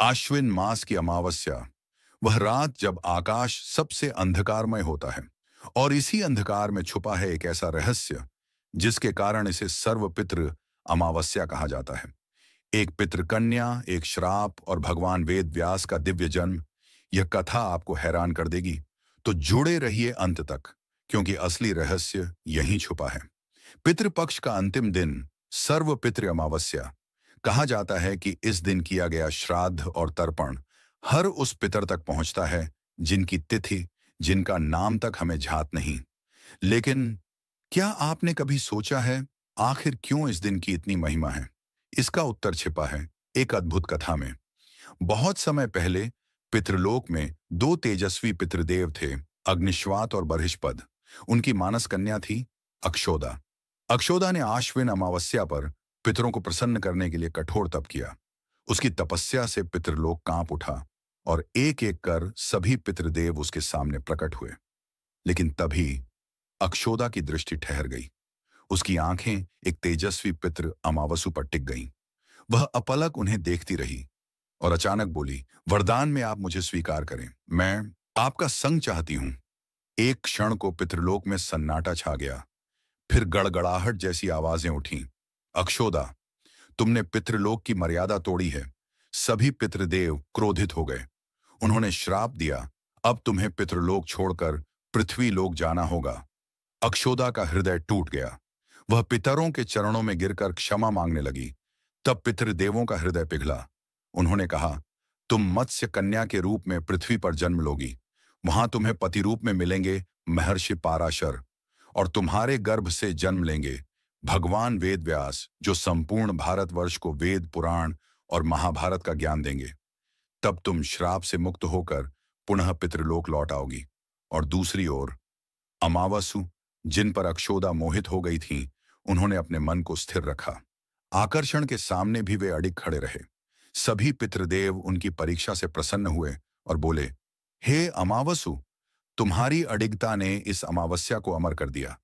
आश्विन मास की अमावस्या, वह रात जब आकाश सबसे अंधकारमय होता है और इसी अंधकार में छुपा है एक ऐसा रहस्य जिसके कारण इसे सर्वपितृ अमावस्या कहा जाता है। एक पितृकन्या, एक श्राप और भगवान वेद व्यास का दिव्य जन्म। यह कथा आपको हैरान कर देगी। तो जुड़े रहिए अंत तक, क्योंकि असली रहस्य यहीं छुपा है। पितृपक्ष का अंतिम दिन सर्व पितृ अमावस्या। कहा जाता है कि इस दिन किया गया श्राद्ध और तर्पण हर उस पितर तक पहुंचता है जिनकी तिथि, जिनका नाम तक हमें झात नहीं। लेकिन क्या आपने कभी सोचा है आखिर क्यों इस दिन की इतनी महिमा है? इसका उत्तर छिपा है एक अद्भुत कथा में। बहुत समय पहले पितृलोक में दो तेजस्वी पितृदेव थे, अग्निश्वात और बर्हिष्पद। उनकी मानस कन्या थी अक्षोदा। अक्षोदा ने आश्विन अमावस्या पर पितरों को प्रसन्न करने के लिए कठोर तप किया। उसकी तपस्या से पितृलोक कांप उठा और एक एक कर सभी पितृदेव उसके सामने प्रकट हुए। लेकिन तभी अक्षोदा की दृष्टि ठहर गई। उसकी आंखें एक तेजस्वी पितृ अमावसु पर टिक गईं। वह अपलक उन्हें देखती रही और अचानक बोली, वरदान में आप मुझे स्वीकार करें, मैं आपका संग चाहती हूं। एक क्षण को पितृलोक में सन्नाटा छा गया। फिर गड़गड़ाहट जैसी आवाजें उठीं। अक्षोदा, तुमने पितृलोक की मर्यादा तोड़ी है। सभी पितृदेव क्रोधित हो गए। उन्होंने श्राप दिया, अब तुम्हें पितृलोक छोड़कर पृथ्वी लोक जाना होगा। अक्षोदा का हृदय टूट गया। वह पितरों के चरणों में गिरकर क्षमा मांगने लगी। तब पितृदेवों का हृदय पिघला। उन्होंने कहा, तुम मत्स्य कन्या के रूप में पृथ्वी पर जन्म लोगी। वहां तुम्हें पति रूप में मिलेंगे महर्षि पाराशर, और तुम्हारे गर्भ से जन्म लेंगे भगवान वेद व्यास, जो संपूर्ण भारतवर्ष को वेद, पुराण और महाभारत का ज्ञान देंगे। तब तुम श्राप से मुक्त होकर पुनः पितृलोक लौट आओगी। और दूसरी ओर अमावसु, जिन पर अक्षोदा मोहित हो गई थीं, उन्होंने अपने मन को स्थिर रखा। आकर्षण के सामने भी वे अडिग खड़े रहे। सभी पितृदेव उनकी परीक्षा से प्रसन्न हुए और बोले, हे अमावसु, तुम्हारी अडिगता ने इस अमावस्या को अमर कर दिया।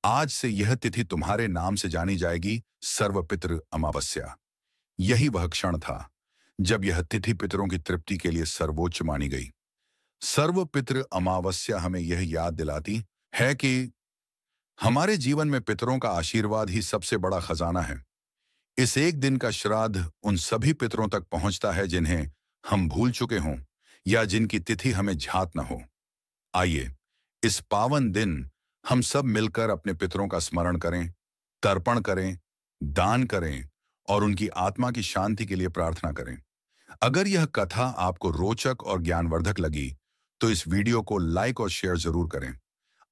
आज से यह तिथि तुम्हारे नाम से जानी जाएगी, सर्वपितृ अमावस्या। यही वह क्षण था जब यह तिथि पितरों की तृप्ति के लिए सर्वोच्च मानी गई। सर्वपितृ अमावस्या हमें यह याद दिलाती है कि हमारे जीवन में पितरों का आशीर्वाद ही सबसे बड़ा खजाना है। इस एक दिन का श्राद्ध उन सभी पितरों तक पहुंचता है जिन्हें हम भूल चुके हों या जिनकी तिथि हमें झात न हो। आइए, इस पावन दिन हम सब मिलकर अपने पितरों का स्मरण करें, तर्पण करें, दान करें और उनकी आत्मा की शांति के लिए प्रार्थना करें। अगर यह कथा आपको रोचक और ज्ञानवर्धक लगी तो इस वीडियो को लाइक और शेयर जरूर करें।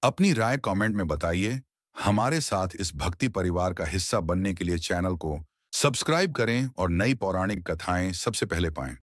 अपनी राय कमेंट में बताइए। हमारे साथ इस भक्ति परिवार का हिस्सा बनने के लिए चैनल को सब्सक्राइब करें और नई पौराणिक कथाएं सबसे पहले पाएं।